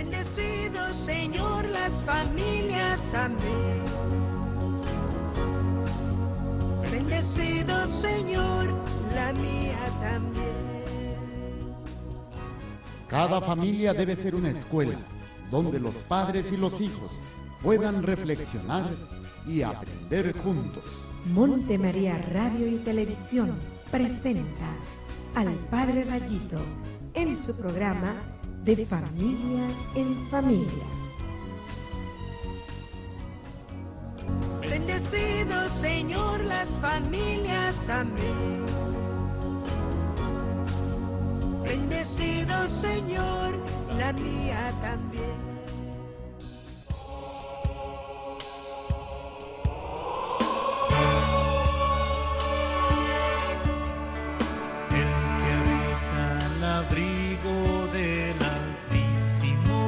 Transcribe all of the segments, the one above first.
Bendecido, Señor, las familias, amén. Bendecido, Señor, la mía también. Cada familia debe ser una escuela donde los padres y los hijos puedan reflexionar y aprender juntos. Monte María Radio y Televisión presenta al Padre Rayito en su programa De Familia en Familia. Bendecido, Señor, las familias, amén. Bendecido, Señor, la mía también. El que habita al abrigo del Altísimo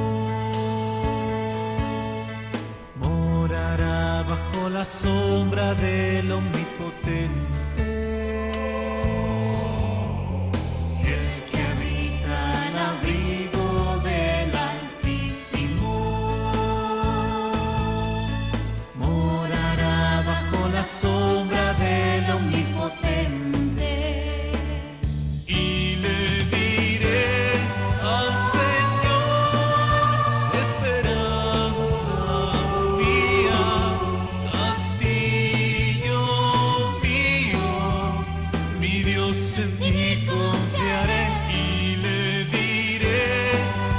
morará bajo la sombra del Omnipotente. Sombra del Omnipotente, y le diré al Señor, esperanza mía, castillo mío, mi Dios, en ti confiaré. Y le diré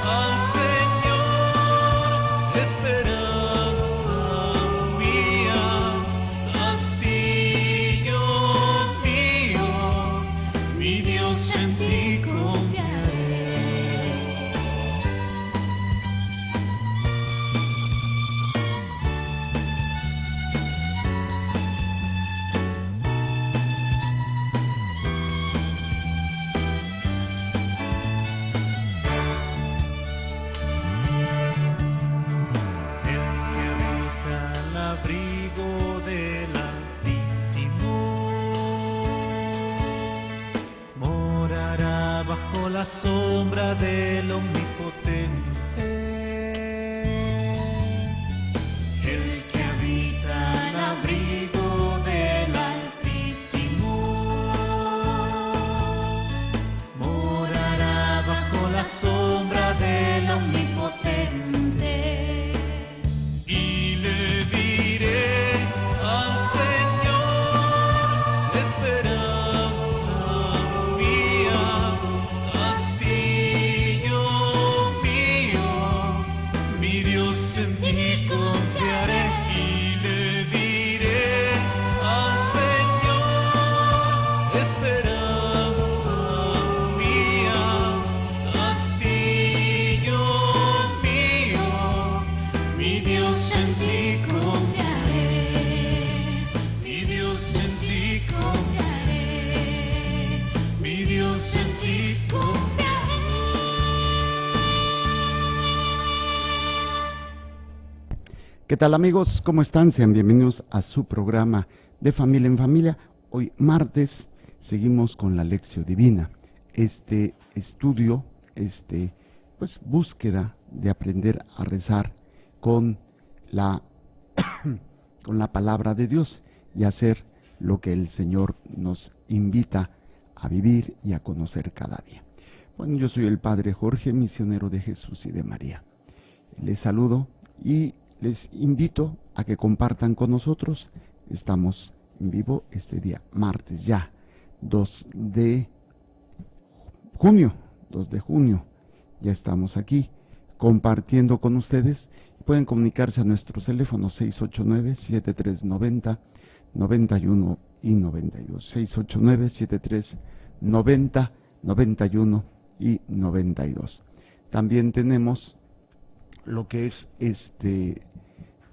al Señor, esperanza mía, castillo mío, mi Dios, en ti confiaré. El que habita al abrigo del Altísimo morará bajo la sombra del Omnipotente. El que habita al abrigo del Altísimo morará bajo la sombra del Omnipotente. Y le diré al Señor, esperanza mía, castillo mío, mi Dios, en ti confiaré. Y le diré al Señor, esperanza mía, castillo mío, mi Dios, en ti confiaré, mi Dios, en ti confiaré, mi Dios, en ti confiaré. ¿Qué tal, amigos? ¿Cómo están? Sean bienvenidos a su programa De Familia en Familia. Hoy martes seguimos con la Lección Divina. Este estudio, búsqueda de aprender a rezar con la palabra de Dios y hacer lo que el Señor nos invita a vivir y a conocer cada día. Bueno, yo soy el Padre Jorge, misionero de Jesús y de María. Les saludo y les invito a que compartan con nosotros. Estamos en vivo este día, martes ya, 2 de junio. Ya estamos aquí compartiendo con ustedes. Pueden comunicarse a nuestros teléfonos 689-7390, 91 y 92. 689-7390, 91 y 92. También tenemos lo que es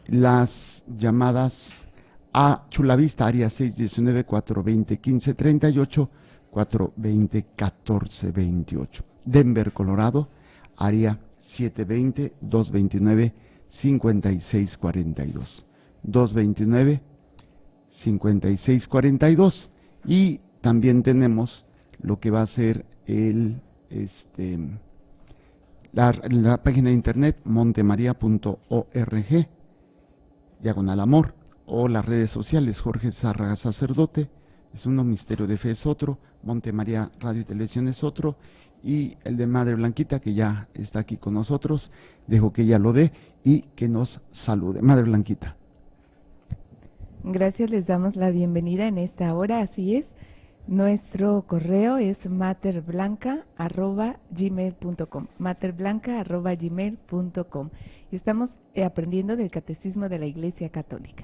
las llamadas a Chulavista, área 619-420-1538, 420-1428. Denver, Colorado, área 720-229-5642. 229-5642. Y también tenemos lo que va a ser la página de internet montemaria.org, /amor, o las redes sociales, Jorge Zárraga Sacerdote es uno, Misterio de Fe es otro, Montemaria Radio y Televisión es otro, y el de Madre Blanquita, que ya está aquí con nosotros, dejo que ella lo dé y que nos salude. Madre Blanquita. Gracias, les damos la bienvenida en esta hora, así es. Nuestro correo es materblanca@gmail.com, materblanca@gmail.com. Y estamos aprendiendo del Catecismo de la Iglesia Católica.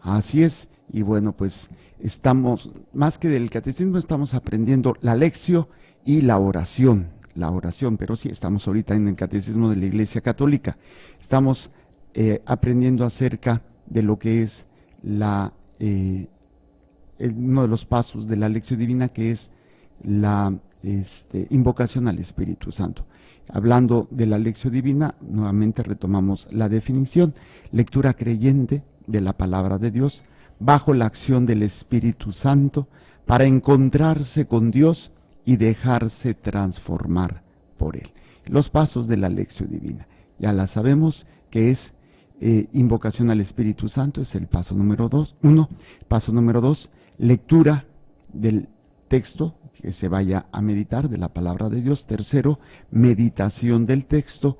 Así es, y bueno, pues estamos, más que del catecismo, estamos aprendiendo la lección y la oración, pero sí, estamos ahorita en el Catecismo de la Iglesia Católica. Estamos aprendiendo acerca de lo que es uno de los pasos de la lección divina, que es la invocación al Espíritu Santo. Hablando de la lección divina, nuevamente retomamos la definición: lectura creyente de la palabra de Dios bajo la acción del Espíritu Santo para encontrarse con Dios y dejarse transformar por Él. Los pasos de la lección divina, ya la sabemos que es invocación al Espíritu Santo, es el paso número 1. Paso número 2, lectura del texto que se vaya a meditar de la palabra de Dios. Tercero, meditación del texto.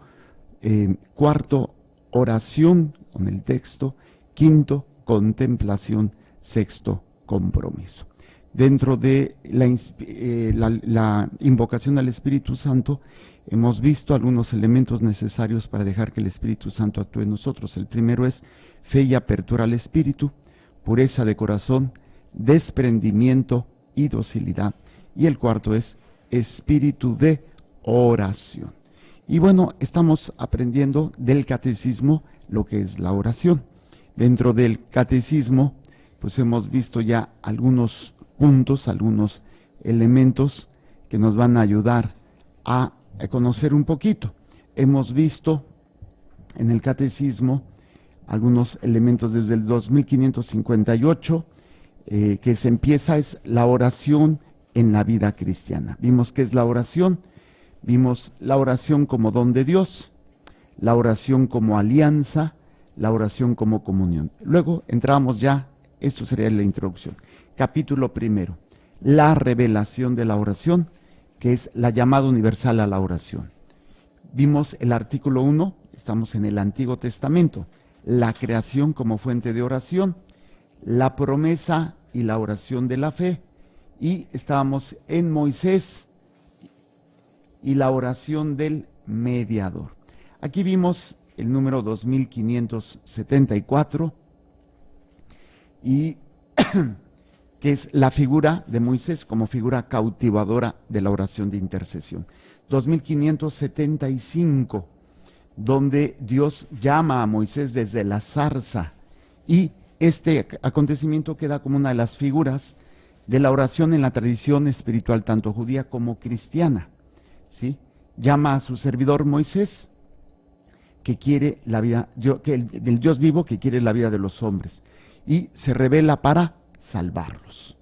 Cuarto, oración con el texto. Quinto, contemplación. Sexto, compromiso. Dentro de la invocación al Espíritu Santo, hemos visto algunos elementos necesarios para dejar que el Espíritu Santo actúe en nosotros. El primero es fe y apertura al Espíritu, pureza de corazón, desprendimiento y docilidad. Y el cuarto es espíritu de oración. Y bueno, estamos aprendiendo del catecismo lo que es la oración. Dentro del catecismo, pues hemos visto ya algunos puntos, algunos elementos que nos van a ayudar a conocer un poquito. Hemos visto en el catecismo algunos elementos desde el 2558, que se empieza, es la oración en la vida cristiana. Vimos qué es la oración, vimos la oración como don de Dios, la oración como alianza, la oración como comunión. Luego entramos ya, esto sería la introducción. Capítulo primero, la revelación de la oración, que es la llamada universal a la oración. Vimos el artículo 1, estamos en el Antiguo Testamento, la creación como fuente de oración, la promesa y la oración de la fe, y estábamos en Moisés y la oración del mediador. Aquí vimos el número 2574 y que es la figura de Moisés como figura cautivadora de la oración de intercesión. 2575, donde Dios llama a Moisés desde la zarza, y este acontecimiento queda como una de las figuras de la oración en la tradición espiritual tanto judía como cristiana, ¿sí? Llama a su servidor Moisés, que quiere la vida, del Dios vivo, que quiere la vida de los hombres, y se revela para salvarlos.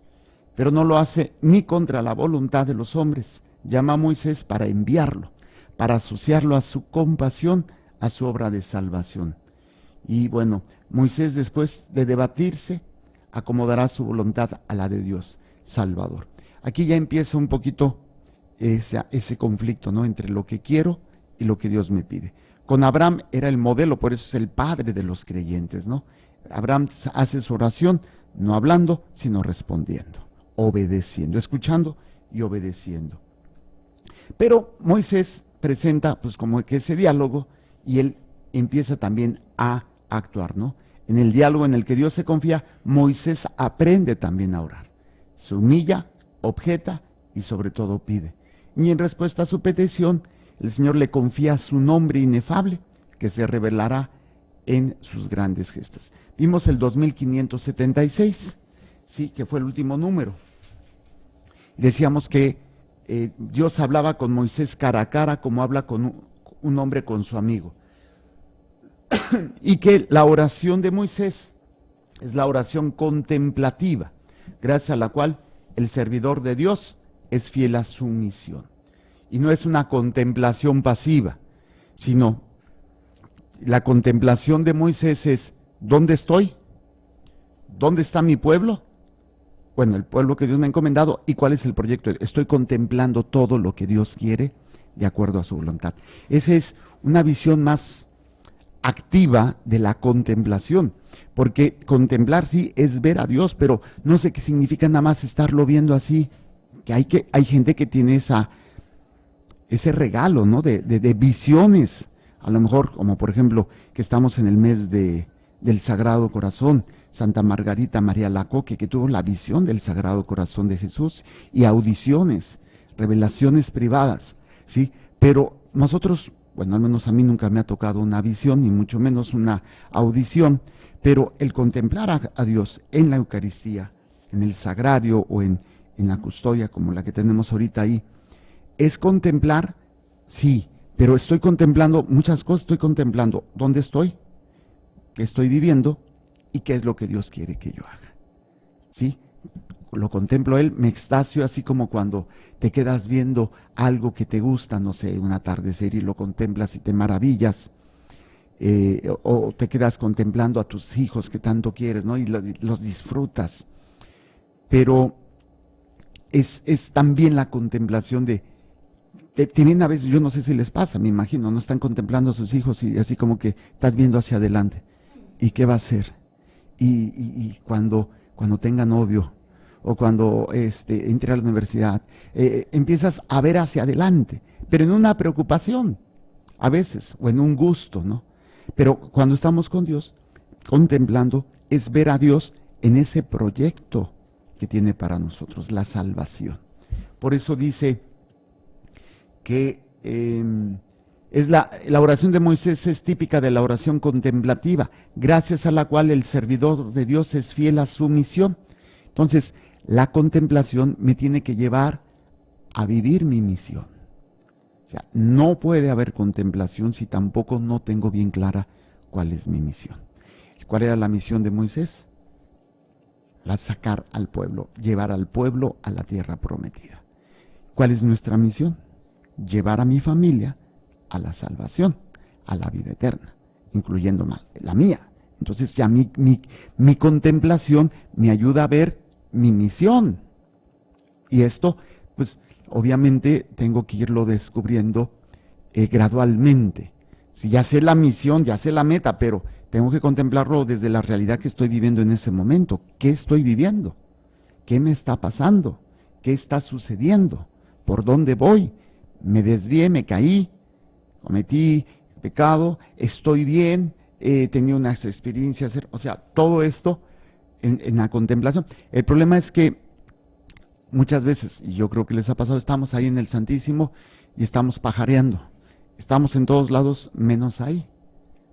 Pero no lo hace ni contra la voluntad de los hombres. Llama a Moisés para enviarlo, para asociarlo a su compasión, a su obra de salvación. Y bueno, Moisés, después de debatirse, acomodará su voluntad a la de Dios Salvador. Aquí ya empieza un poquito ese conflicto, ¿no?, entre lo que quiero y lo que Dios me pide. Con Abraham era el modelo, por eso es el padre de los creyentes, ¿no? Abraham hace su oración no hablando, sino respondiendo, obedeciendo, escuchando y obedeciendo. Pero Moisés presenta pues como que ese diálogo, y él empieza también a actuar, ¿no? En el diálogo en el que Dios se confía, Moisés aprende también a orar. Se humilla, objeta y sobre todo pide. Y en respuesta a su petición, el Señor le confía su nombre inefable, que se revelará en sus grandes gestas. Vimos el 2576, sí, que fue el último número. Decíamos que Dios hablaba con Moisés cara a cara, como habla con un hombre con su amigo. Y que la oración de Moisés es la oración contemplativa, gracias a la cual el servidor de Dios es fiel a su misión. Y no es una contemplación pasiva, sino la contemplación de Moisés es, ¿dónde estoy? ¿Dónde está mi pueblo? Bueno, el pueblo que Dios me ha encomendado. ¿Y cuál es el proyecto? Estoy contemplando todo lo que Dios quiere de acuerdo a su voluntad. Esa es una visión más activa de la contemplación, porque contemplar sí es ver a Dios, pero no sé qué significa nada más estarlo viendo así, que hay gente que tiene ese regalo, ¿no? de visiones, a lo mejor, como por ejemplo, que estamos en el mes del Sagrado Corazón, Santa Margarita María Lacoque, que tuvo la visión del Sagrado Corazón de Jesús, y audiciones, revelaciones privadas, ¿sí? Pero nosotros, bueno, al menos a mí nunca me ha tocado una visión, ni mucho menos una audición, pero el contemplar a Dios en la Eucaristía, en el sagrario o en la custodia como la que tenemos ahorita ahí, es contemplar, sí, pero estoy contemplando muchas cosas, estoy contemplando dónde estoy, qué estoy viviendo y qué es lo que Dios quiere que yo haga, ¿sí? Lo contemplo Él, me extasio, así como cuando te quedas viendo algo que te gusta, no sé, un atardecer y lo contemplas y te maravillas, o te quedas contemplando a tus hijos que tanto quieres, ¿no? Y los disfrutas, pero es también la contemplación también a veces, yo no sé si les pasa, me imagino, no están contemplando a sus hijos y así como que estás viendo hacia adelante, ¿y qué va a hacer? Y cuando tenga novio, o cuando entre a la universidad, empiezas a ver hacia adelante, pero en una preocupación, a veces, o en un gusto, ¿no? Pero cuando estamos con Dios, contemplando, es ver a Dios en ese proyecto que tiene para nosotros, la salvación. Por eso dice que es la oración de Moisés es típica de la oración contemplativa, gracias a la cual el servidor de Dios es fiel a su misión. Entonces, la contemplación me tiene que llevar a vivir mi misión. O sea, no puede haber contemplación si tampoco no tengo bien clara cuál es mi misión. ¿Cuál era la misión de Moisés? La sacar al pueblo, llevar al pueblo a la tierra prometida. ¿Cuál es nuestra misión? Llevar a mi familia a la salvación, a la vida eterna, incluyendo la mía. Entonces ya mi contemplación me ayuda a ver mi misión. Y esto, pues obviamente tengo que irlo descubriendo gradualmente. Si ya sé la misión, ya sé la meta, pero tengo que contemplarlo desde la realidad que estoy viviendo en ese momento. ¿Qué estoy viviendo? ¿Qué me está pasando? ¿Qué está sucediendo? ¿Por dónde voy? Me desvié, me caí, cometí pecado, estoy bien, tenía unas experiencias, o sea, todo esto en la contemplación. El problema es que muchas veces, y yo creo que les ha pasado, estamos ahí en el Santísimo y estamos pajareando. Estamos en todos lados menos ahí.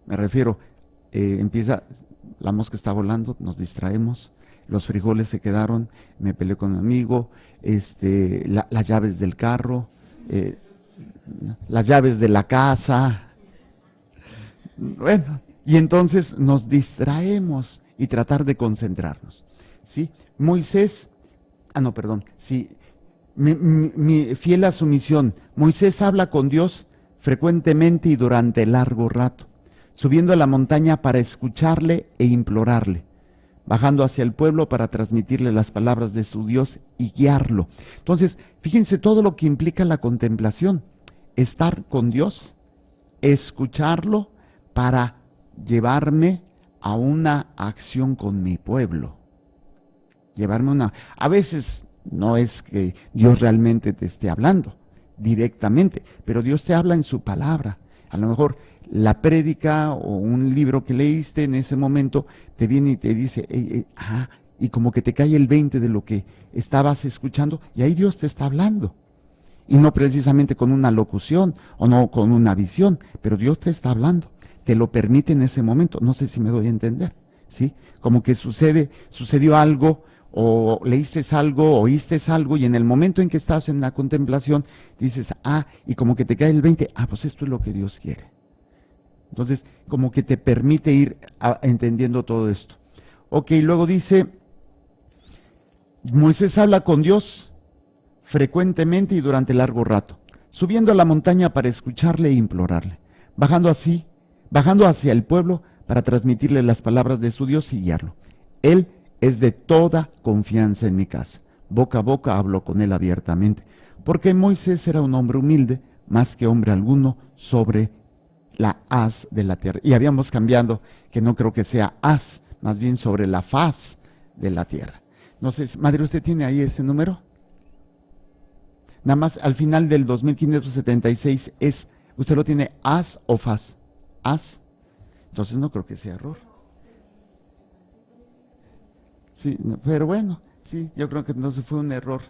Me refiero, empieza, la mosca está volando, nos distraemos, los frijoles se quedaron, me peleé con mi amigo, las llaves del carro, las llaves de la casa. Bueno, y entonces nos distraemos y tratar de concentrarnos, ¿sí? Moisés, sí, fiel a su misión, Moisés habla con Dios frecuentemente y durante largo rato, subiendo a la montaña para escucharle e implorarle, bajando hacia el pueblo para transmitirle las palabras de su Dios y guiarlo. Entonces, fíjense todo lo que implica la contemplación, estar con Dios, escucharlo para llevarme a una acción con mi pueblo. A veces no es que Dios realmente te esté hablando directamente, pero Dios te habla en su palabra. A lo mejor la prédica o un libro que leíste en ese momento te viene y te dice, y como que te cae el 20 de lo que estabas escuchando, y ahí Dios te está hablando. Y no precisamente con una locución o no con una visión, pero Dios te está hablando, te lo permite en ese momento. No sé si me doy a entender, ¿sí? Como que sucedió algo, o leíste algo, oíste algo, y en el momento en que estás en la contemplación, dices, y como que te cae el 20, pues esto es lo que Dios quiere. Entonces, como que te permite ir entendiendo todo esto. Ok, luego dice, Moisés habla con Dios frecuentemente y durante largo rato, subiendo a la montaña para escucharle e implorarle, bajando hacia el pueblo para transmitirle las palabras de su Dios y guiarlo. Él es de toda confianza en mi casa. Boca a boca hablo con él abiertamente, porque Moisés era un hombre humilde, más que hombre alguno sobre la haz de la tierra. Y habíamos cambiado, que no creo que sea haz, más bien sobre la faz de la tierra. No sé, madre, ¿usted tiene ahí ese número? Nada más al final del 2576 es, ¿usted lo tiene haz o faz? Haz. Entonces no creo que sea error. Sí, pero bueno, sí, yo creo que entonces fue un error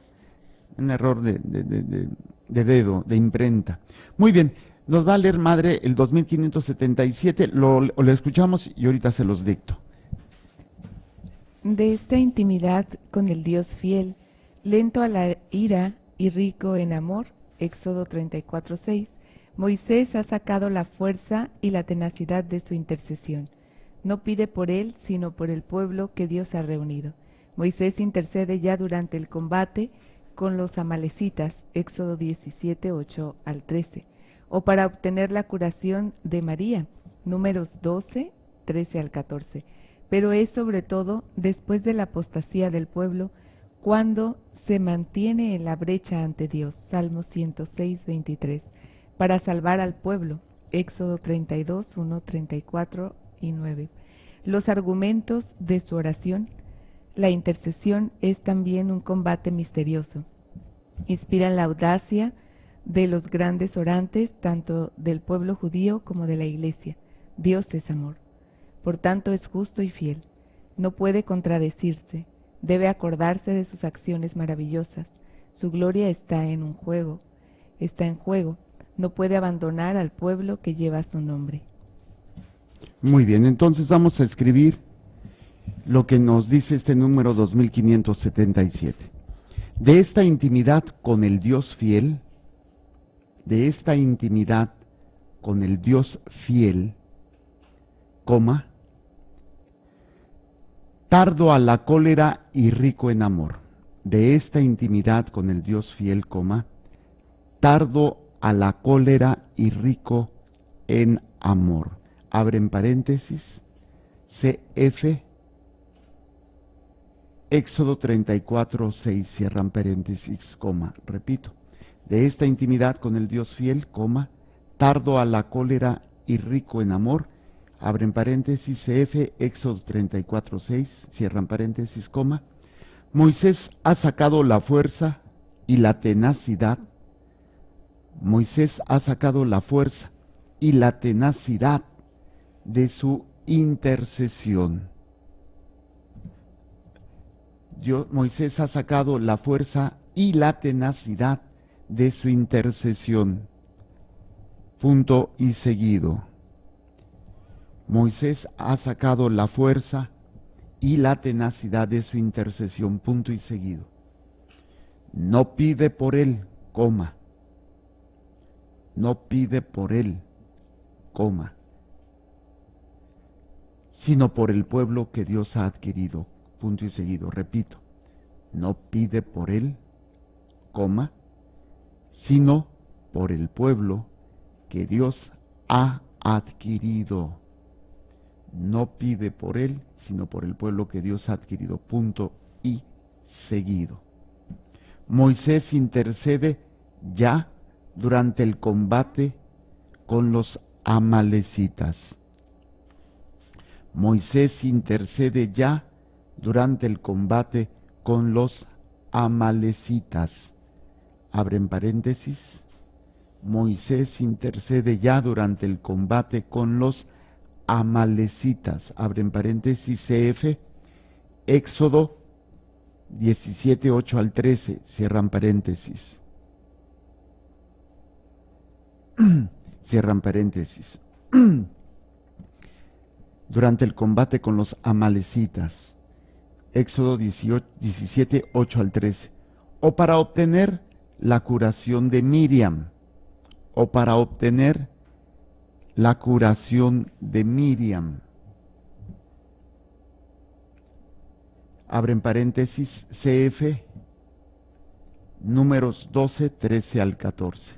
de dedo, de imprenta. Muy bien, nos va a leer, madre, el 2577, lo escuchamos y ahorita se los dicto. De esta intimidad con el Dios fiel, lento a la ira y rico en amor, Éxodo 34:6, Moisés ha sacado la fuerza y la tenacidad de su intercesión. No pide por él, sino por el pueblo que Dios ha reunido. Moisés intercede ya durante el combate con los amalecitas, Éxodo 17:8 al 13, o para obtener la curación de María, Números 12, 13 al 14. Pero es sobre todo después de la apostasía del pueblo cuando se mantiene en la brecha ante Dios, Salmo 106, 23, para salvar al pueblo, Éxodo 32, 1, 34 y 9. Los argumentos de su oración. La intercesión es también un combate misterioso. Inspira la audacia de los grandes orantes, tanto del pueblo judío como de la Iglesia. Dios es amor. Por tanto es justo y fiel. No puede contradecirse. Debe acordarse de sus acciones maravillosas. Su gloria está en juego. No puede abandonar al pueblo que lleva su nombre. Muy bien, entonces vamos a escribir lo que nos dice este número 2577. De esta intimidad con el Dios fiel, coma, tardo a la cólera y rico en amor. De esta intimidad con el Dios fiel, coma, tardo a la cólera y rico en amor. Abren paréntesis, CF, Éxodo 34, 6, cierran paréntesis, coma, repito. De esta intimidad con el Dios fiel, coma, tardo a la cólera y rico en amor, abren paréntesis, CF, Éxodo 34, 6, cierran paréntesis, coma. Moisés ha sacado la fuerza y la tenacidad. Moisés ha sacado la fuerza y la tenacidad de su intercesión. Moisés ha sacado la fuerza y la tenacidad de su intercesión. Punto y seguido. Moisés ha sacado la fuerza y la tenacidad de su intercesión. Punto y seguido. No pide por él, coma. No pide por él, coma, sino por el pueblo que Dios ha adquirido. Punto y seguido. Repito, no pide por él, coma, sino por el pueblo que Dios ha adquirido. No pide por él, sino por el pueblo que Dios ha adquirido. Punto y seguido. Moisés intercede ya durante el combate con los amalecitas. Moisés intercede ya durante el combate con los amalecitas. Abren paréntesis. Moisés intercede ya durante el combate con los amalecitas. Abren paréntesis, CF, Éxodo 17, 8 al 13, cierran paréntesis. Cierran paréntesis. Durante el combate con los amalecitas. Éxodo 17, 8 al 13. O para obtener la curación de Miriam. O para obtener la curación de Miriam. Abren paréntesis, CF, Números 12, 13 al 14.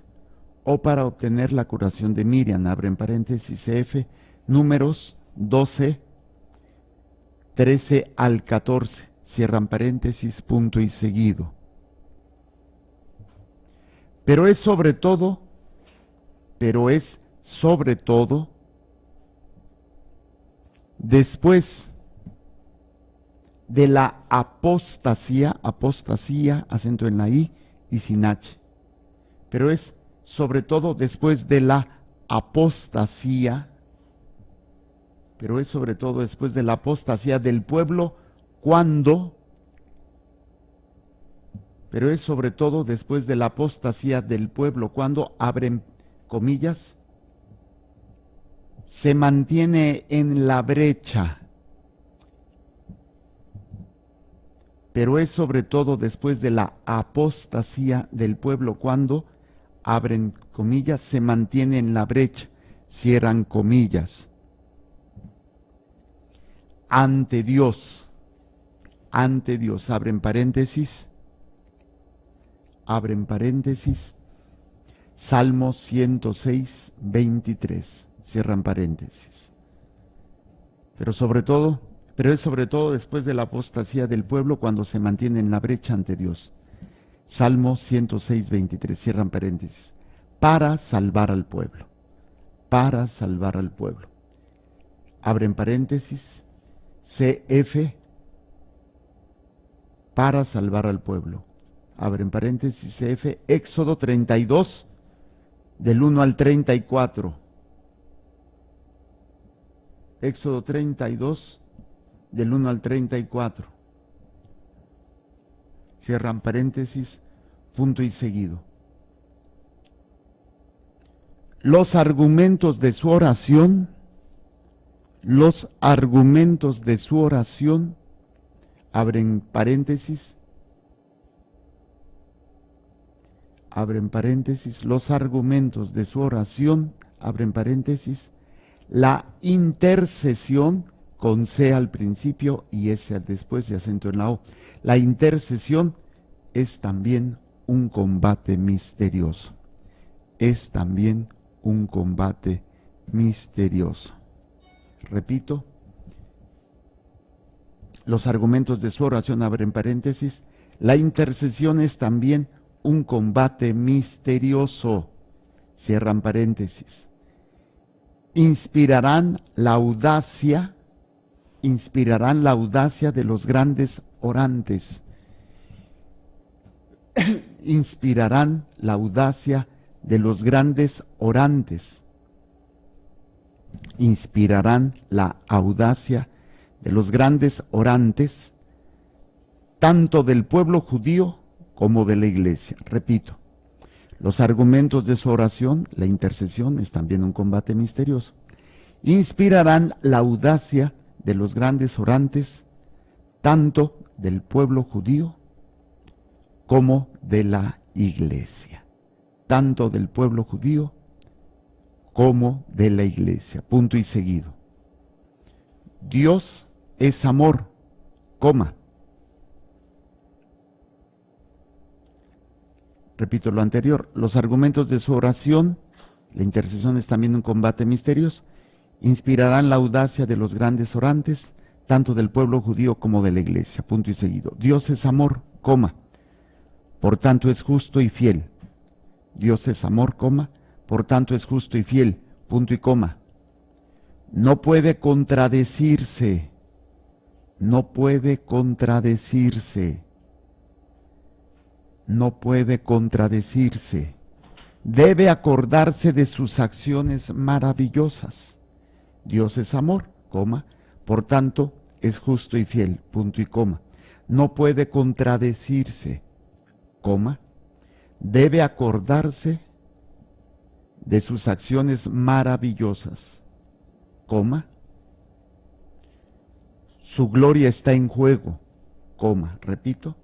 o para obtener la curación de Miriam, abren paréntesis, CF, Números 12, 13 al 14, cierran paréntesis, punto y seguido. Pero es sobre todo después de la apostasía, acento en la I y sin H, pero es sobre todo después de la apostasía, del pueblo cuando abren comillas, se mantiene en la brecha. Pero es sobre todo después de la apostasía del pueblo cuando, abren comillas, se mantiene en la brecha, cierran comillas, ante Dios, abren paréntesis, Salmo 106, 23, cierran paréntesis. Pero es sobre todo después de la apostasía del pueblo cuando se mantiene en la brecha ante Dios. Salmo 106, 23, cierran paréntesis. Para salvar al pueblo. Abren paréntesis, CF, para salvar al pueblo. Abren paréntesis, CF, Éxodo 32, del 1 al 34. Éxodo 32, del 1 al 34. Cierran paréntesis, punto y seguido. Los argumentos de su oración, abren paréntesis, los argumentos de su oración, abren paréntesis, la intercesión, con C al principio y S después de acento en la O. La intercesión es también un combate misterioso. Repito, los argumentos de su oración, abren paréntesis, la intercesión es también un combate misterioso, cierran paréntesis. Inspirarán la audacia de los grandes orantes. Inspirarán la audacia de los grandes orantes. Tanto del pueblo judío como de la iglesia. Repito, los argumentos de su oración, la intercesión es también un combate misterioso. Inspirarán la audacia de los grandes orantes, tanto del pueblo judío como de la iglesia. Punto y seguido. Dios es amor, repito lo anterior, los argumentos de su oración, la intercesión es también un combate misterioso, inspirarán la audacia de los grandes orantes, tanto del pueblo judío como de la iglesia. Punto y seguido. Dios es amor, por tanto es justo y fiel. Dios es amor, por tanto es justo y fiel. Punto y coma. No puede contradecirse. Debe acordarse de sus acciones maravillosas. Dios es amor, por tanto es justo y fiel, punto y coma. No puede contradecirse, debe acordarse de sus acciones maravillosas, su gloria está en juego, repito,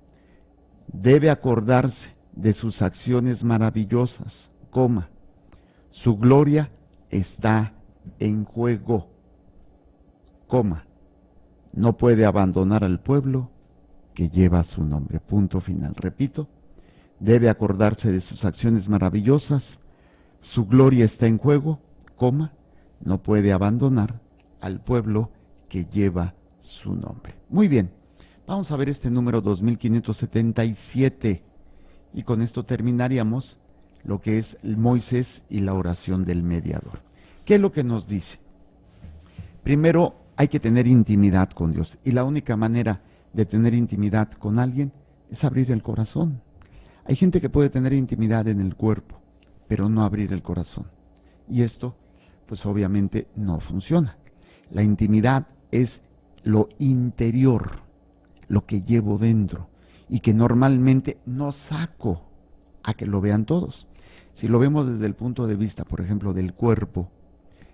debe acordarse de sus acciones maravillosas, su gloria está en juego, no puede abandonar al pueblo que lleva su nombre, punto final. Repito, debe acordarse de sus acciones maravillosas, su gloria está en juego, coma, no puede abandonar al pueblo que lleva su nombre. Muy bien, vamos a ver este número 2577 y con esto terminaríamos lo que es Moisés y la oración del mediador. ¿Qué es lo que nos dice? Primero hay que tener intimidad con Dios y la única manera de tener intimidad con alguien es abrir el corazón. Hay gente que puede tener intimidad en el cuerpo, pero no abrir el corazón. Y esto, pues obviamente no funciona. La intimidad es lo interior, lo que llevo dentro y que normalmente no saco a que lo vean todos. Si lo vemos desde el punto de vista, por ejemplo, del cuerpo,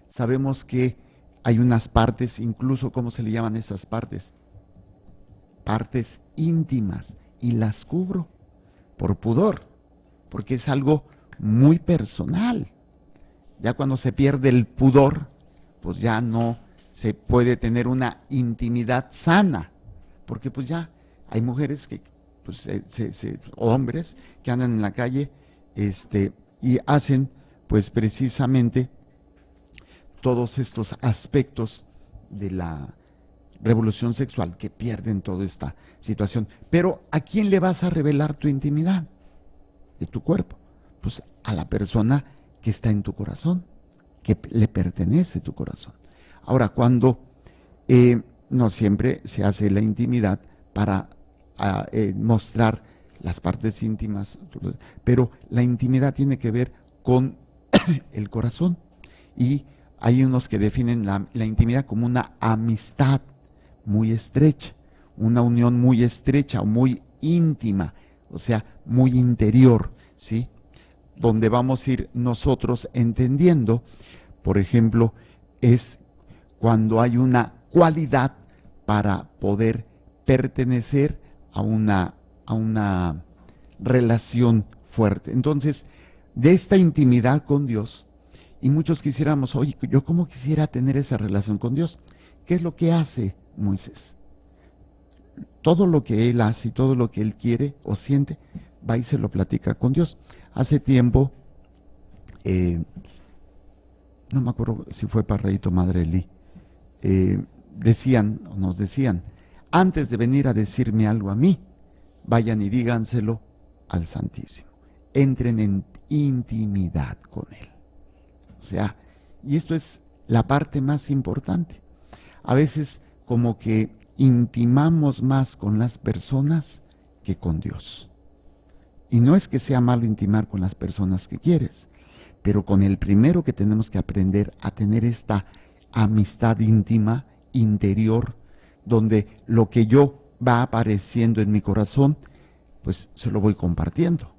sabemos que hay unas partes, incluso ¿cómo se le llaman esas partes? Partes íntimas, y las cubro por pudor, porque es algo muy personal. Ya cuando se pierde el pudor, pues ya no se puede tener una intimidad sana, porque pues ya hay mujeres que, pues, hombres que andan en la calle y hacen pues precisamente todos estos aspectos de la revolución sexual que pierden toda esta situación. Pero ¿a quién le vas a revelar tu intimidad de tu cuerpo? Pues a la persona que está en tu corazón, que le pertenece tu corazón. Ahora, cuando no siempre se hace la intimidad para mostrar las partes íntimas, pero la intimidad tiene que ver con el corazón, y hay unos que definen la intimidad como una amistad muy estrecha, una unión muy estrecha o muy íntima, o sea, muy interior, ¿sí? Donde vamos a ir nosotros entendiendo, por ejemplo, es cuando hay una cualidad para poder pertenecer a una relación fuerte. Entonces, de esta intimidad con Dios, y muchos quisiéramos, oye, yo cómo quisiera tener esa relación con Dios. ¿Qué es lo que hace Moisés? Todo lo que él hace y todo lo que él quiere o siente, va y se lo platica con Dios. Hace tiempo, no me acuerdo si fue Parraíto Madre Elí, nos decían, antes de venir a decirme algo a mí, vayan y díganselo al Santísimo. Entren en intimidad con Él. O sea, y esto es la parte más importante. A veces como que intimamos más con las personas que con Dios. Y no es que sea malo intimar con las personas que quieres, pero con el primero que tenemos que aprender a tener esta amistad íntima, interior, donde lo que yo va apareciendo en mi corazón, pues se lo voy compartiendo.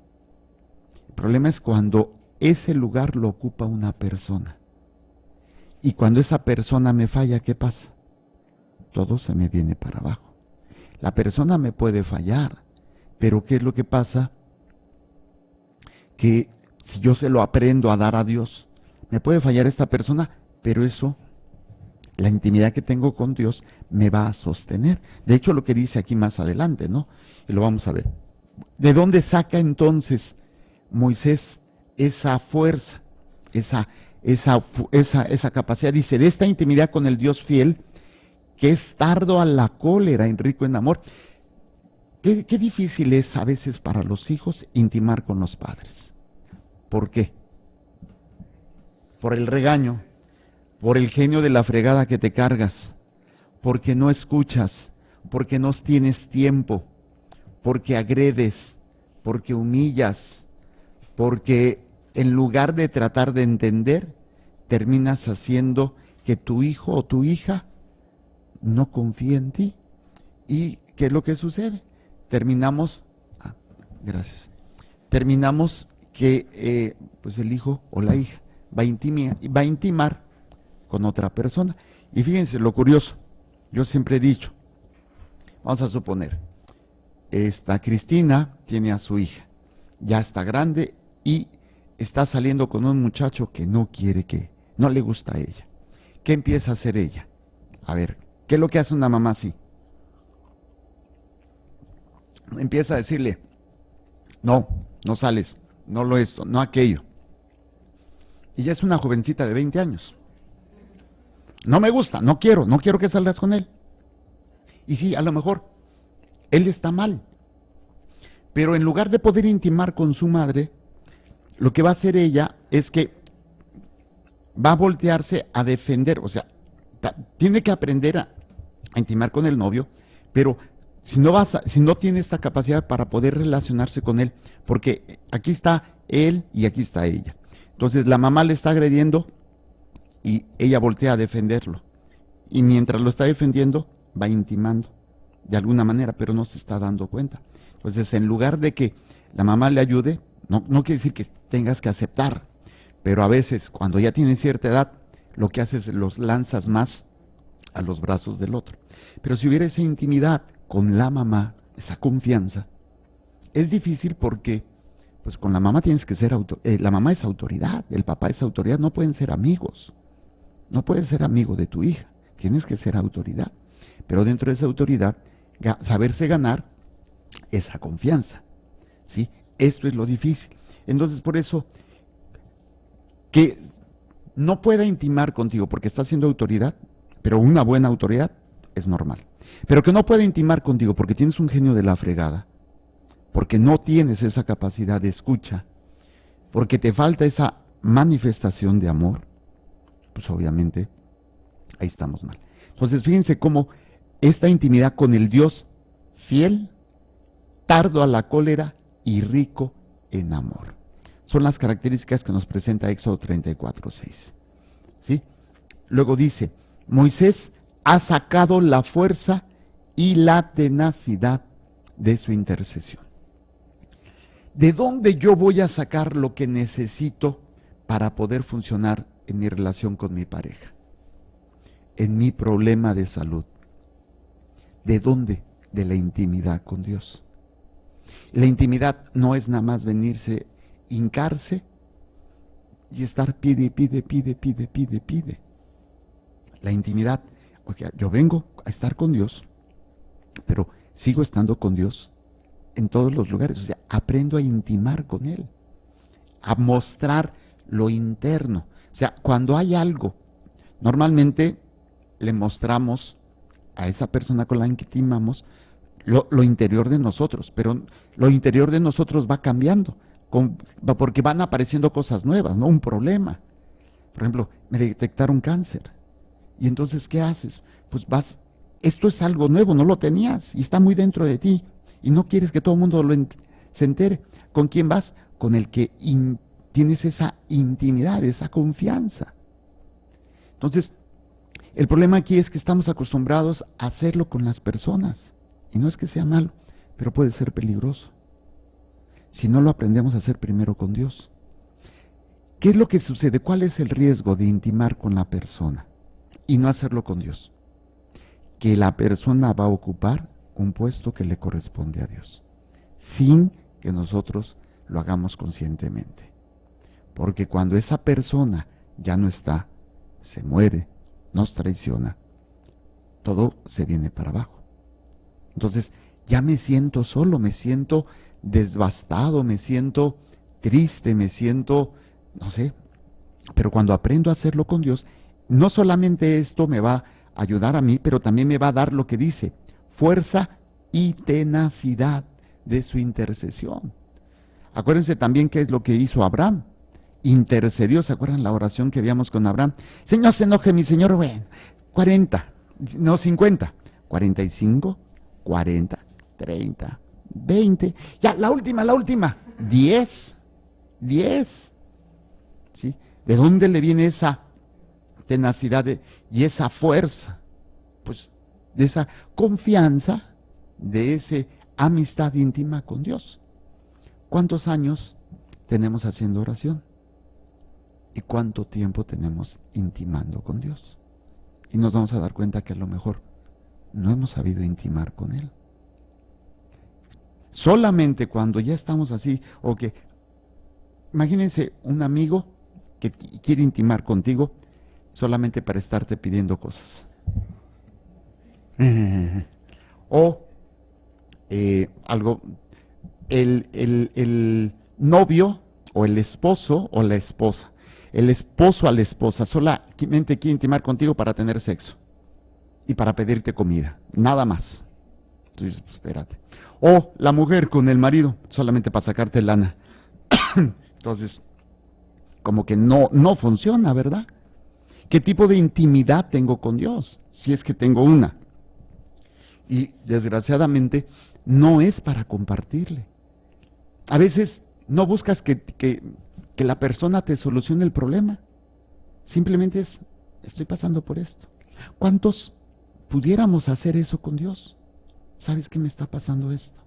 El problema es cuando ese lugar lo ocupa una persona. Y cuando esa persona me falla, ¿qué pasa? Todo se me viene para abajo. La persona me puede fallar, pero ¿qué es lo que pasa? Que si yo se lo aprendo a dar a Dios, me puede fallar esta persona, pero eso, la intimidad que tengo con Dios, me va a sostener. De hecho, lo que dice aquí más adelante, ¿no? Y lo vamos a ver. ¿De dónde saca entonces Moisés esa fuerza, esa capacidad? Dice, de esta intimidad con el Dios fiel, que es tardo a la cólera y rico en amor. Qué difícil es a veces para los hijos intimar con los padres. ¿Por qué? Por el regaño, por el genio de la fregada que te cargas, porque no escuchas, porque no tienes tiempo, porque agredes, porque humillas, porque en lugar de tratar de entender, terminas haciendo que tu hijo o tu hija no confíe en ti. ¿Y qué es lo que sucede? Terminamos que pues el hijo o la hija va a intimar con otra persona. Y fíjense lo curioso, yo siempre he dicho, vamos a suponer, esta Cristina tiene a su hija, ya está grande y está saliendo con un muchacho que no le gusta a ella. ¿Qué empieza a hacer ella? A ver, ¿qué es lo que hace una mamá así? Empieza a decirle, no sales, no lo esto, no aquello. y ya es una jovencita de 20 años. No me gusta, no quiero que salgas con él. Y sí, a lo mejor él está mal, pero en lugar de poder intimar con su madre, lo que va a hacer ella es que va a voltearse a defender, o sea, tiene que aprender a intimar con el novio, pero si no tiene esta capacidad para poder relacionarse con él, porque aquí está él y aquí está ella. Entonces la mamá le está agrediendo y ella voltea a defenderlo. Y mientras lo está defendiendo, va intimando de alguna manera, pero no se está dando cuenta. Entonces, en lugar de que la mamá le ayude, no quiere decir que tengas que aceptar, pero a veces cuando ya tienen cierta edad, lo que haces es los lanzas más a los brazos del otro. Pero si hubiera esa intimidad con la mamá, esa confianza, es difícil porque pues con la mamá tienes que ser la mamá es autoridad, el papá es autoridad, no pueden ser amigos. No puedes ser amigo de tu hija, tienes que ser autoridad. Pero dentro de esa autoridad, saberse ganar esa confianza, ¿sí? Esto es lo difícil. Entonces, por eso, que no pueda intimar contigo porque está siendo autoridad, pero una buena autoridad es normal. Pero que no pueda intimar contigo porque tienes un genio de la fregada, porque no tienes esa capacidad de escucha, porque te falta esa manifestación de amor, pues obviamente ahí estamos mal. Entonces fíjense cómo esta intimidad con el Dios fiel, tardo a la cólera y rico en amor. Son las características que nos presenta Éxodo 34:6. ¿Sí? Luego dice, Moisés ha sacado la fuerza y la tenacidad de su intercesión. ¿De dónde yo voy a sacar lo que necesito para poder funcionar en mi relación con mi pareja? En mi problema de salud. ¿De dónde? De la intimidad con Dios. La intimidad no es nada más venirse, hincarse y estar pide. La intimidad, oye, yo vengo a estar con Dios, pero sigo estando con Dios en todos los lugares. O sea, aprendo a intimar con Él, a mostrar lo interno. O sea, cuando hay algo, normalmente le mostramos a esa persona con la que intimamos lo interior de nosotros, pero lo interior de nosotros va cambiando, porque van apareciendo cosas nuevas, ¿no? Un problema. Por ejemplo, me detectaron cáncer. Y entonces, ¿qué haces? Pues esto es algo nuevo, no lo tenías y está muy dentro de ti y no quieres que todo el mundo se entere. ¿Con quién vas? Con el que tienes esa intimidad, esa confianza. Entonces, el problema aquí es que estamos acostumbrados a hacerlo con las personas. Y no es que sea malo, pero puede ser peligroso si no lo aprendemos a hacer primero con Dios. ¿Qué es lo que sucede? ¿Cuál es el riesgo de intimar con la persona y no hacerlo con Dios? Que la persona va a ocupar un puesto que le corresponde a Dios, sin que nosotros lo hagamos conscientemente. Porque cuando esa persona ya no está, se muere, nos traiciona, todo se viene para abajo. Entonces ya me siento solo, me siento devastado, me siento triste, me siento, no sé, pero cuando aprendo a hacerlo con Dios, no solamente esto me va a ayudar a mí, pero también me va a dar lo que dice, fuerza y tenacidad de su intercesión. Acuérdense también qué es lo que hizo Abraham. Intercedió, ¿se acuerdan la oración que habíamos con Abraham? Señor, se enoje mi Señor, bueno, 40, no 50, 45, 40, 30, 20, ya la última, 10, ¿sí? ¿De dónde le viene esa tenacidad y esa fuerza? Pues de esa confianza, de esa amistad íntima con Dios. ¿Cuántos años tenemos haciendo oración? ¿Y cuánto tiempo tenemos intimando con Dios? Y nos vamos a dar cuenta que a lo mejor no hemos sabido intimar con Él. Solamente cuando ya estamos así, o que, imagínense un amigo que quiere intimar contigo solamente para estarte pidiendo cosas. O algo, el novio o el esposo o la esposa. el esposo a la esposa solamente quiere intimar contigo para tener sexo y para pedirte comida, nada más. Entonces, pues, espérate. O la mujer con el marido solamente para sacarte lana. Entonces, como que no funciona, ¿verdad? ¿Qué tipo de intimidad tengo con Dios? Si es que tengo una. Y desgraciadamente no es para compartirle. A veces no buscas que la persona te solucione el problema. Simplemente es, estoy pasando por esto. ¿Cuántos pudiéramos hacer eso con Dios? ¿Sabes que me está pasando esto?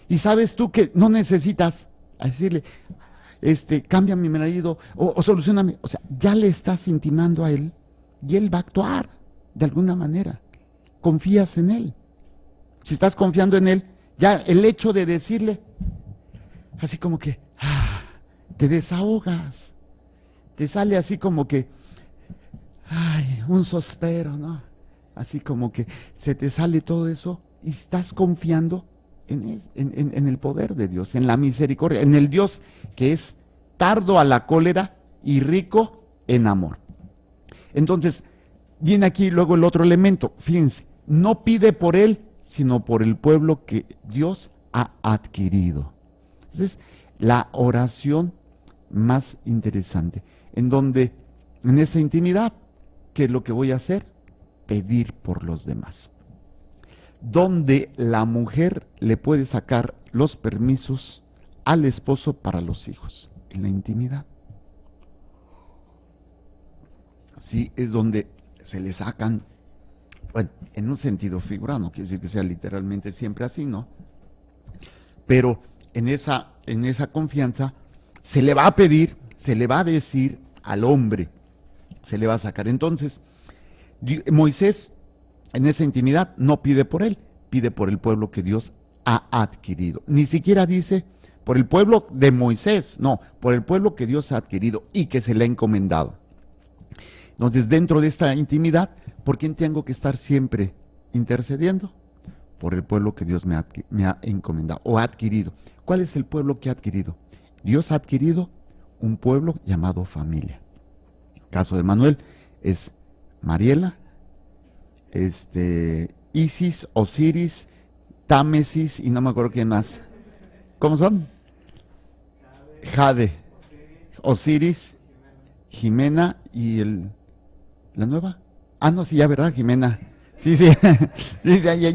Y sabes tú que no necesitas decirle, cambia mi marido o solucioname. O sea, ya le estás intimando a Él y Él va a actuar de alguna manera. Confías en Él. Si estás confiando en Él, ya el hecho de decirle, así como que, te desahogas. Te sale así como que, un suspiro, ¿no? Así como que se te sale todo eso y estás confiando en el poder de Dios, en la misericordia, en el Dios que es tardo a la cólera y rico en amor. Entonces, viene aquí luego el otro elemento, fíjense, no pide por él, sino por el pueblo que Dios ha adquirido. Entonces, la oración más interesante, en donde, en esa intimidad, ¿qué es lo que voy a hacer? Pedir por los demás. Donde la mujer le puede sacar los permisos al esposo para los hijos, en la intimidad. Así es donde se le sacan, bueno, en un sentido figurado, no quiere decir que sea literalmente siempre así, ¿no? Pero en esa confianza se le va a pedir, se le va a decir al hombre, se le va a sacar. Entonces, Moisés en esa intimidad no pide por él, pide por el pueblo que Dios ha adquirido. Ni siquiera dice por el pueblo de Moisés, no, por el pueblo que Dios ha adquirido y que se le ha encomendado. Entonces, dentro de esta intimidad, ¿por quién tengo que estar siempre intercediendo? Por el pueblo que Dios me ha encomendado o ha adquirido. ¿Cuál es el pueblo que ha adquirido? Dios ha adquirido un pueblo llamado familia. El caso de Manuel es Mariela, Isis, Osiris, Támesis y no me acuerdo quién más. ¿Cómo son? Jade, Osiris, Jimena y la nueva. No, sí, ya, ¿verdad, Jimena? Sí.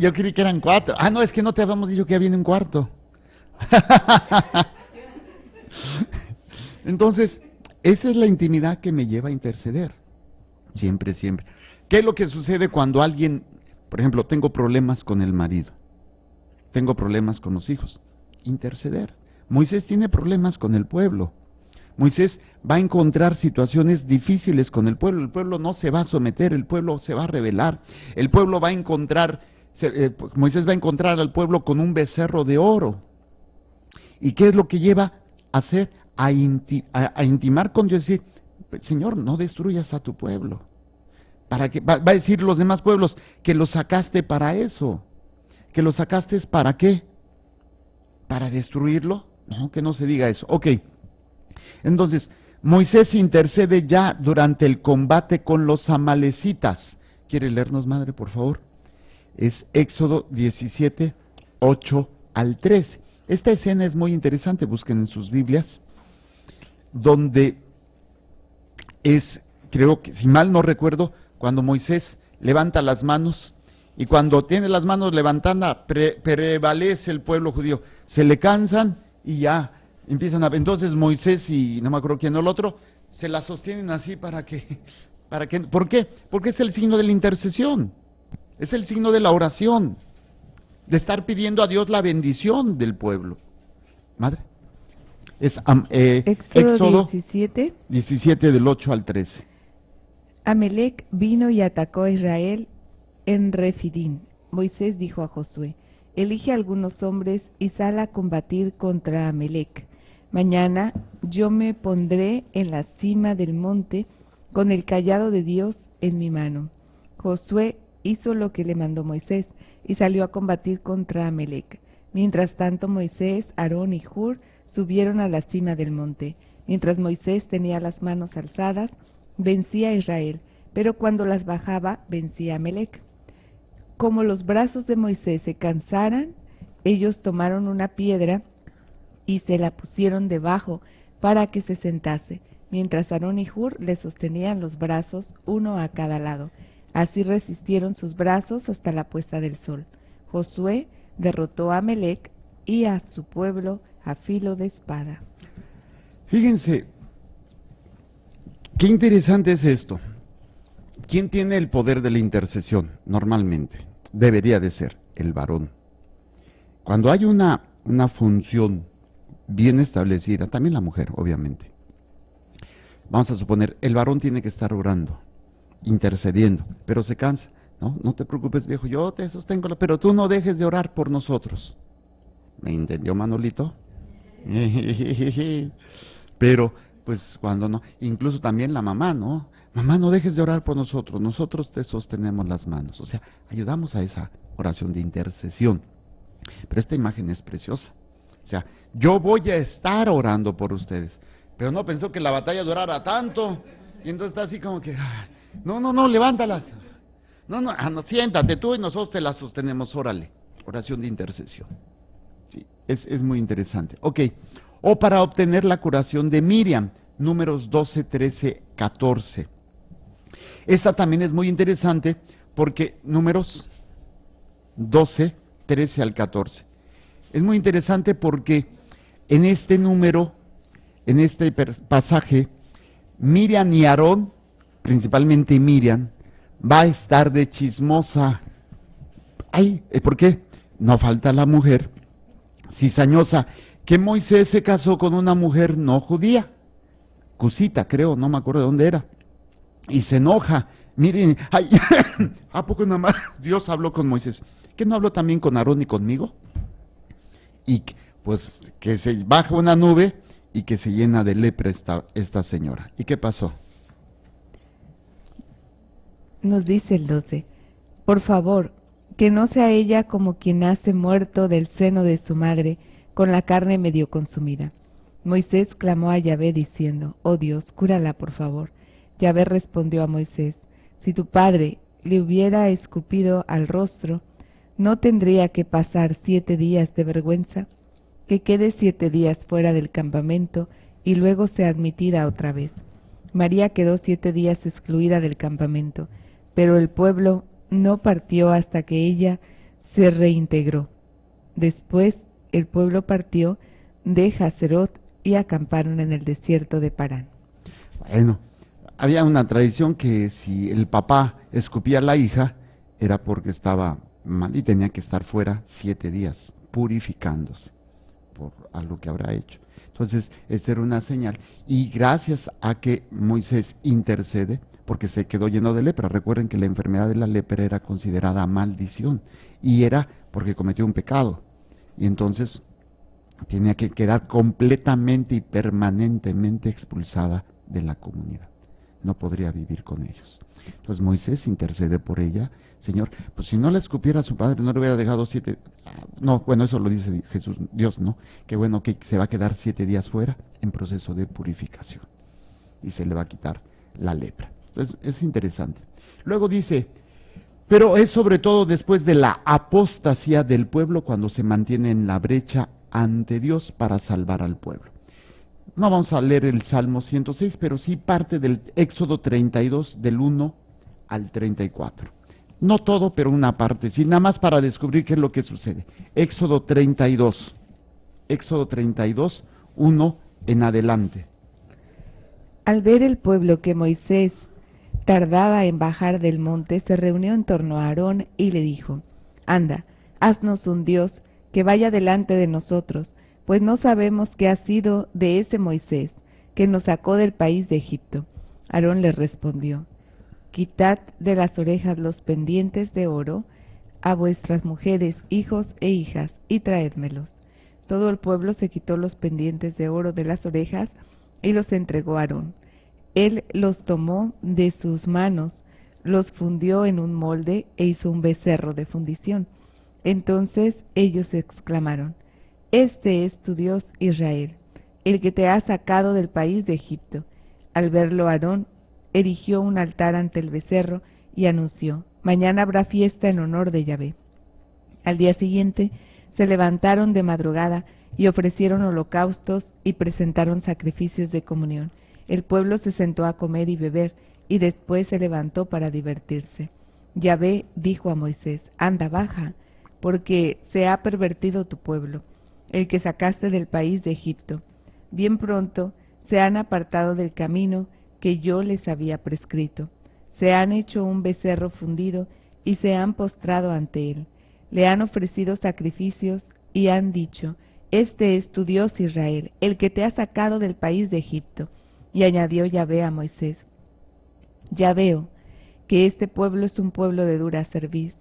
Yo creí que eran 4. No, es que no te habíamos dicho que ya viene un cuarto. Entonces, esa es la intimidad que me lleva a interceder. Siempre. ¿Qué es lo que sucede cuando alguien, por ejemplo, tengo problemas con el marido? Tengo problemas con los hijos. Interceder. Moisés tiene problemas con el pueblo. Moisés va a encontrar situaciones difíciles con el pueblo no se va a someter, el pueblo se va a rebelar, el pueblo va a encontrar, Moisés va a encontrar al pueblo con un becerro de oro. ¿Y qué es lo que lleva a hacer? A intimar con Dios, decir, Señor, no destruyas a tu pueblo. ¿Para qué? Va a decir los demás pueblos que los sacaste para eso, que los sacaste ¿para qué? ¿Para destruirlo? No, que no se diga eso. Ok. Entonces, Moisés intercede ya durante el combate con los amalecitas. ¿Quiere leernos, madre, por favor? Es Éxodo 17, 8 al 13. Esta escena es muy interesante, busquen en sus Biblias, donde es, creo que, si mal no recuerdo, cuando Moisés levanta las manos, y cuando tiene las manos levantadas, prevalece el pueblo judío. Se le cansan y ya empiezan entonces Moisés y no me acuerdo quién o el otro, se la sostienen así ¿por qué? Porque es el signo de la intercesión, es el signo de la oración, de estar pidiendo a Dios la bendición del pueblo. Madre, es Éxodo 17 del 8 al 13. Amalec vino y atacó a Israel en Refidín. Moisés dijo a Josué, elige algunos hombres y sal a combatir contra Amalec. Mañana yo me pondré en la cima del monte con el cayado de Dios en mi mano. Josué hizo lo que le mandó Moisés y salió a combatir contra Amalec. Mientras tanto Moisés, Aarón y Hur subieron a la cima del monte. Mientras Moisés tenía las manos alzadas, vencía a Israel, pero cuando las bajaba, vencía a Amalec. Como los brazos de Moisés se cansaran, ellos tomaron una piedra y se la pusieron debajo para que se sentase, mientras Aarón y Hur le sostenían los brazos, uno a cada lado. Así resistieron sus brazos hasta la puesta del sol. Josué derrotó a Amalec y a su pueblo a filo de espada. Fíjense, qué interesante es esto. ¿Quién tiene el poder de la intercesión? Normalmente, debería de ser el varón. Cuando hay una función bien establecida, también la mujer, obviamente. Vamos a suponer, el varón tiene que estar orando, intercediendo, pero se cansa. No, no te preocupes, viejo, yo te sostengo, pero tú no dejes de orar por nosotros. ¿Me entendió, Manolito? Pero, pues, cuando no, incluso también la mamá, ¿no? Mamá, no dejes de orar por nosotros, nosotros te sostenemos las manos. O sea, ayudamos a esa oración de intercesión. Pero esta imagen es preciosa. O sea, yo voy a estar orando por ustedes. Pero no pensó que la batalla durara tanto. Y entonces está así como que, no, levántalas. No, siéntate tú y nosotros te las sostenemos, órale. Oración de intercesión. Sí, es muy interesante. Ok, o para obtener la curación de Miriam, números 12, 13, 14. Esta también es muy interesante porque números 12, 13 al 14. Es muy interesante porque en este número, en este pasaje, Miriam y Aarón, principalmente Miriam, va a estar de chismosa. Ay, ¿por qué? No falta la mujer cizañosa, que Moisés se casó con una mujer no judía, cusita, creo, no me acuerdo de dónde era, y se enoja. Miren, ay, ¿a poco nada más Dios habló con Moisés? ¿Que no habló también con Aarón y conmigo? Y pues que se baja una nube y que se llena de lepra esta señora. ¿Y qué pasó? Nos dice el 12, por favor, que no sea ella como quien nace muerto del seno de su madre, con la carne medio consumida. Moisés clamó a Yahvé diciendo, oh Dios, cúrala por favor. Yahvé respondió a Moisés, si tu padre le hubiera escupido al rostro, ¿no tendría que pasar 7 días de vergüenza? Que quede 7 días fuera del campamento y luego sea admitida otra vez. María quedó 7 días excluida del campamento, pero el pueblo no partió hasta que ella se reintegró. Después el pueblo partió de Hazerot y acamparon en el desierto de Parán. Bueno, había una tradición que si el papá escupía a la hija, era porque estaba mal y tenía que estar fuera 7 días, purificándose por algo que habrá hecho. Entonces, esta era una señal. Y gracias a que Moisés intercede, porque se quedó lleno de lepra. Recuerden que la enfermedad de la lepra era considerada maldición y era porque cometió un pecado. Y entonces tenía que quedar completamente y permanentemente expulsada de la comunidad. No podría vivir con ellos. Entonces Moisés intercede por ella. Señor, pues si no la escupiera a su padre, no le hubiera dejado 7... No, bueno, eso lo dice Jesús, Dios, ¿no? Que bueno, que se va a quedar 7 días fuera en proceso de purificación. Y se le va a quitar la lepra. Entonces es interesante. Luego dice, pero es sobre todo después de la apostasía del pueblo cuando se mantiene en la brecha ante Dios para salvar al pueblo. No vamos a leer el Salmo 106, pero sí parte del Éxodo 32, del 1 al 34. No todo, pero una parte, sí, nada más para descubrir qué es lo que sucede. Éxodo 32, 1 en adelante. Al ver el pueblo que Moisés tardaba en bajar del monte, se reunió en torno a Aarón y le dijo, anda, haznos un Dios que vaya delante de nosotros, pues no sabemos qué ha sido de ese Moisés que nos sacó del país de Egipto. Aarón le respondió, quitad de las orejas los pendientes de oro a vuestras mujeres, hijos e hijas, y traédmelos. Todo el pueblo se quitó los pendientes de oro de las orejas y los entregó a Aarón. Él los tomó de sus manos, los fundió en un molde e hizo un becerro de fundición. Entonces ellos exclamaron, este es tu Dios Israel, el que te ha sacado del país de Egipto. Al verlo Aarón erigió un altar ante el becerro y anunció: mañana habrá fiesta en honor de Yahvé. Al día siguiente se levantaron de madrugada y ofrecieron holocaustos y presentaron sacrificios de comunión. El pueblo se sentó a comer y beber, y después se levantó para divertirse. Yahvé dijo a Moisés: anda, baja, porque se ha pervertido tu pueblo, el que sacaste del país de Egipto. Bien pronto se han apartado del camino que yo les había prescrito. Se han hecho un becerro fundido y se han postrado ante él. Le han ofrecido sacrificios y han dicho: este es tu Dios Israel, el que te ha sacado del país de Egipto. Y añadió Yahvé a Moisés: ya veo que este pueblo es un pueblo de dura cerviz.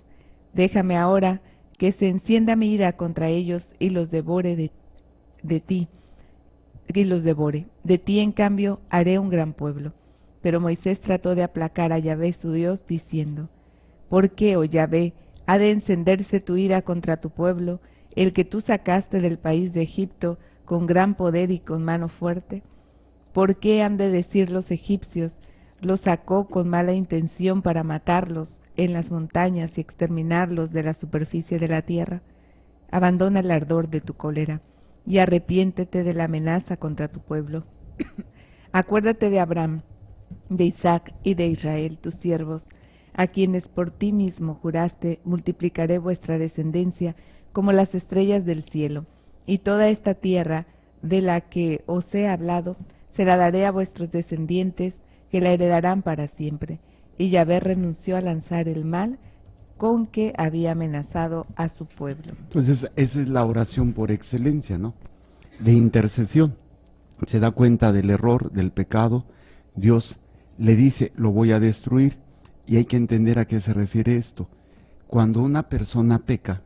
Déjame ahora que se encienda mi ira contra ellos y los devore de ti. De ti, en cambio, haré un gran pueblo. Pero Moisés trató de aplacar a Yahvé su Dios, diciendo: ¿por qué, oh Yahvé, ha de encenderse tu ira contra tu pueblo, el que tú sacaste del país de Egipto con gran poder y con mano fuerte? ¿Por qué han de decir los egipcios: los sacó con mala intención para matarlos en las montañas y exterminarlos de la superficie de la tierra? Abandona el ardor de tu cólera y arrepiéntete de la amenaza contra tu pueblo. Acuérdate de Abraham, de Isaac y de Israel, tus siervos, a quienes por ti mismo juraste: multiplicaré vuestra descendencia como las estrellas del cielo, y toda esta tierra de la que os he hablado se la daré a vuestros descendientes, que la heredarán para siempre. Y Yahvé renunció a lanzar el mal con que había amenazado a su pueblo. Entonces, esa es la oración por excelencia, ¿no? De intercesión. Se da cuenta del error, del pecado. Dios le dice: lo voy a destruir. Y hay que entender a qué se refiere esto. Cuando una persona peca,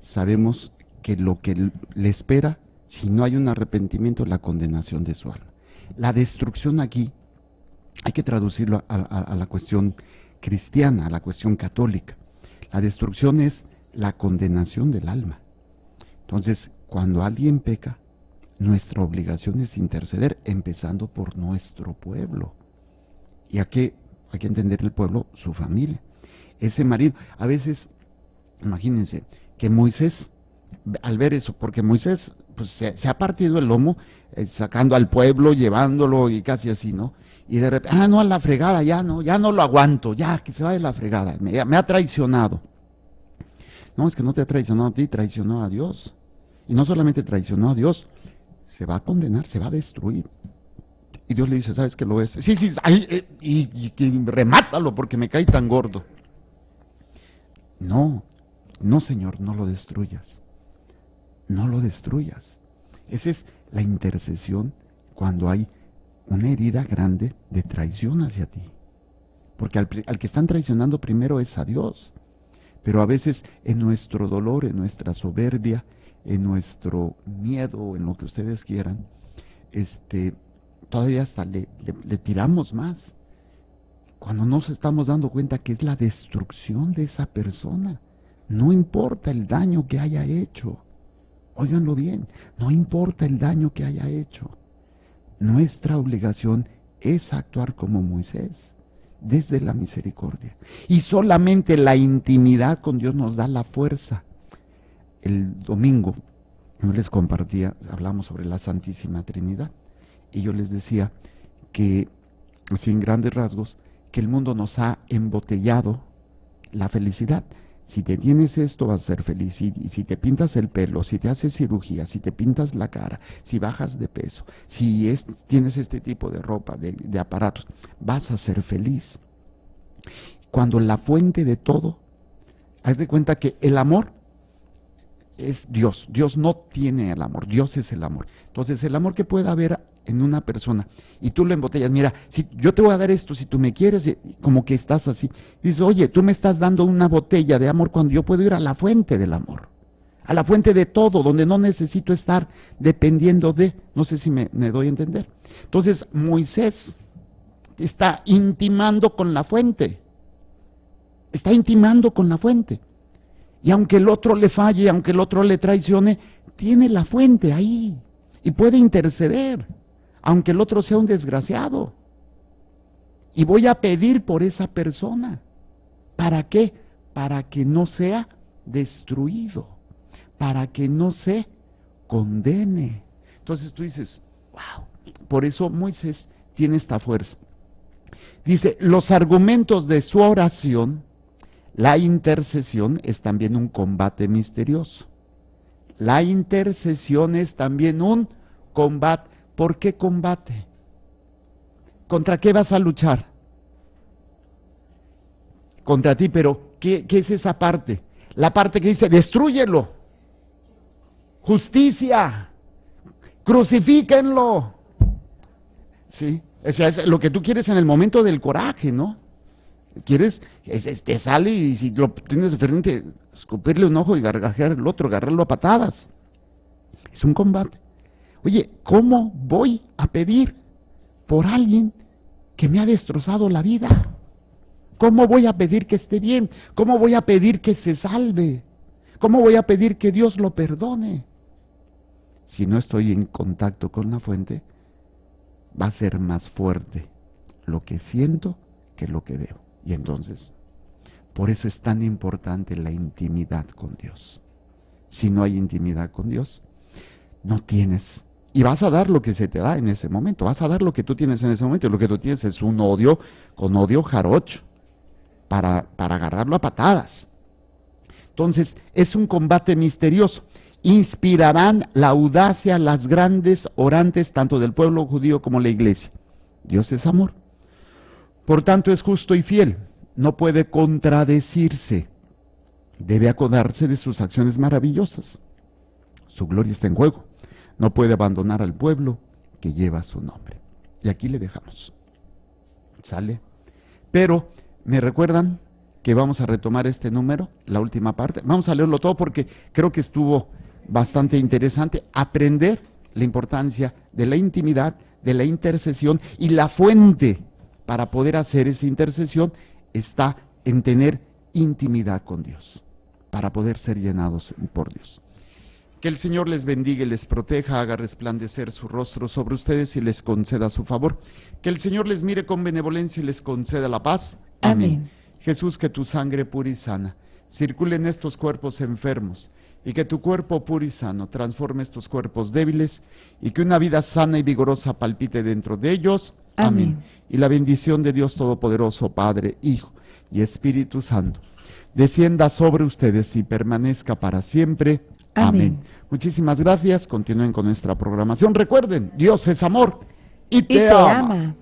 sabemos que lo que le espera, si no hay un arrepentimiento, es la condenación de su alma. La destrucción aquí hay que traducirlo a la cuestión cristiana, a la cuestión católica. La destrucción es la condenación del alma. Entonces, cuando alguien peca, nuestra obligación es interceder, empezando por nuestro pueblo. Y aquí hay que entender el pueblo, su familia. Ese marido, a veces, imagínense, que Moisés, al ver eso, porque Moisés pues, se ha partido el lomo, sacando al pueblo, llevándolo y casi así, ¿no? Y de repente, no, a la fregada, ya no lo aguanto, ya, que se vaya a la fregada, me ha traicionado. No, es que no te ha traicionado a ti, traicionó a Dios. Y no solamente traicionó a Dios, se va a condenar, se va a destruir. Y Dios le dice: ¿sabes qué lo es? Sí, y remátalo porque me cae tan gordo. No, Señor, no lo destruyas. No lo destruyas. Esa es la intercesión cuando hay una herida grande de traición hacia ti. Porque al que están traicionando primero es a Dios. Pero a veces en nuestro dolor, en nuestra soberbia, en nuestro miedo, en lo que ustedes quieran, todavía hasta le tiramos más. Cuando nos estamos dando cuenta que es la destrucción de esa persona. No importa el daño que haya hecho. Óiganlo bien, no importa el daño que haya hecho. Nuestra obligación es actuar como Moisés, desde la misericordia. Y solamente la intimidad con Dios nos da la fuerza. El domingo yo les compartía, hablamos sobre la Santísima Trinidad, y yo les decía que, así en grandes rasgos, que el mundo nos ha embotellado la felicidad. Si te tienes esto, vas a ser feliz. Y si te pintas el pelo, si te haces cirugía, si te pintas la cara, si bajas de peso, si tienes este tipo de ropa, de aparatos, vas a ser feliz. Cuando la fuente de todo, haz de cuenta que el amor es Dios. Dios no tiene el amor, Dios es el amor. Entonces, el amor que pueda haber en una persona y tú lo embotellas, mira, si yo te voy a dar esto, si tú me quieres, como que estás así, dices: oye, tú me estás dando una botella de amor cuando yo puedo ir a la fuente del amor, a la fuente de todo, donde no necesito estar dependiendo de, no sé si me doy a entender. Entonces Moisés está intimando con la fuente, y aunque el otro le falle, aunque el otro le traicione, tiene la fuente ahí. y puede interceder, aunque el otro sea un desgraciado. Y voy a pedir por esa persona. ¿Para qué? Para que no sea destruido, para que no se condene. Entonces tú dices, wow, por eso Moisés tiene esta fuerza. Dice, los argumentos de su oración, la intercesión es también un combate misterioso. La intercesión es también un combate. ¿Por qué combate? ¿Contra qué vas a luchar? Contra ti, pero ¿qué es esa parte? La parte que dice, destrúyelo. Justicia. Crucifíquenlo. Sí, o sea, es lo que tú quieres en el momento del coraje, ¿no? Quieres, te sale y si lo tienes de frente, escupirle un ojo y gargajear el otro, agarrarlo a patadas. Es un combate. Oye, ¿cómo voy a pedir por alguien que me ha destrozado la vida? ¿Cómo voy a pedir que esté bien? ¿Cómo voy a pedir que se salve? ¿Cómo voy a pedir que Dios lo perdone? Si no estoy en contacto con la fuente, va a ser más fuerte lo que siento que lo que debo. Y entonces, por eso es tan importante la intimidad con Dios. Si no hay intimidad con Dios, no tienes. Y vas a dar lo que se te da en ese momento. Vas a dar lo que tú tienes en ese momento. Y lo que tú tienes es un odio, con odio jarocho, para agarrarlo a patadas. Entonces, es un combate misterioso. Inspirarán la audacia las grandes orantes, tanto del pueblo judío como la iglesia. Dios es amor. Por tanto, es justo y fiel. No puede contradecirse. Debe acordarse de sus acciones maravillosas. Su gloria está en juego. No puede abandonar al pueblo que lleva su nombre. Y aquí le dejamos. ¿Sale? Pero, ¿me recuerdan que vamos a retomar este número, la última parte? Vamos a leerlo todo porque creo que estuvo bastante interesante. Aprender la importancia de la intimidad, de la intercesión, y la fuente para poder hacer esa intercesión está en tener intimidad con Dios, para poder ser llenados por Dios. Que el Señor les bendiga y les proteja, haga resplandecer su rostro sobre ustedes y les conceda su favor. Que el Señor les mire con benevolencia y les conceda la paz. Amén. Jesús, que tu sangre pura y sana circule en estos cuerpos enfermos y que tu cuerpo puro y sano transforme estos cuerpos débiles y que una vida sana y vigorosa palpite dentro de ellos. Amén. Y la bendición de Dios Todopoderoso, Padre, Hijo y Espíritu Santo, descienda sobre ustedes y permanezca para siempre. Amén. Muchísimas gracias. Continúen con nuestra programación. Recuerden, Dios es amor y te ama.